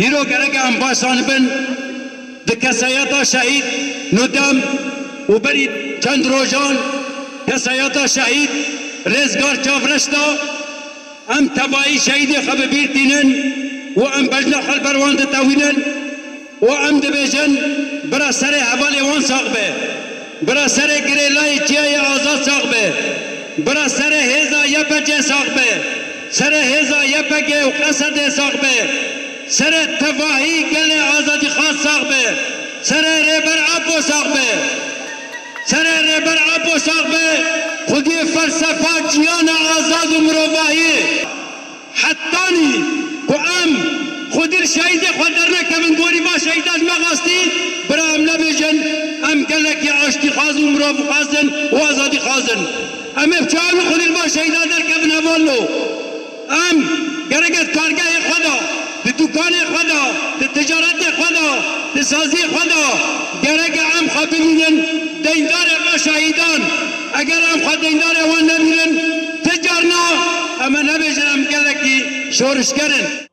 هیرو گرگ هم باشان بن دکسایتا شهید ندم و برید چند روزان کسایتا شهید رزگار چافرشتا ام تبایی شهید خب بیرتینن و ام بجنا خل برواند تاوینن و ام دبیجن برا سر حوال وان ساق به برا سر گریلای چیای آزاد ساق به برا سر هیزا یپچه ساق به سر هیزا یپگه و قصد ساق به سر تفاهی گل آزادی خاص ساق به سر ریبر آبو ساق به سر ریبر آبو ساق به خودی فلسفه جیان آزاد و مروباهی حتانی و ام خودی شهید خود در نکمن گوری با شهیداش مغاستی برا ام نبیجن ام گلکی عاشتی خواز و مروب خواستن و آزادی خواستن ام افچان خودی با شهیدان در کمن هوالو ام گرگت کارگاه خدا دکان خدا تجارت خدا سازی خدا گرگ ام خود ببینن دیندار و شهیدان اگر ام خود دیندار وان نبینن تجارنا اما نبیجن ام گلکی شورش کرن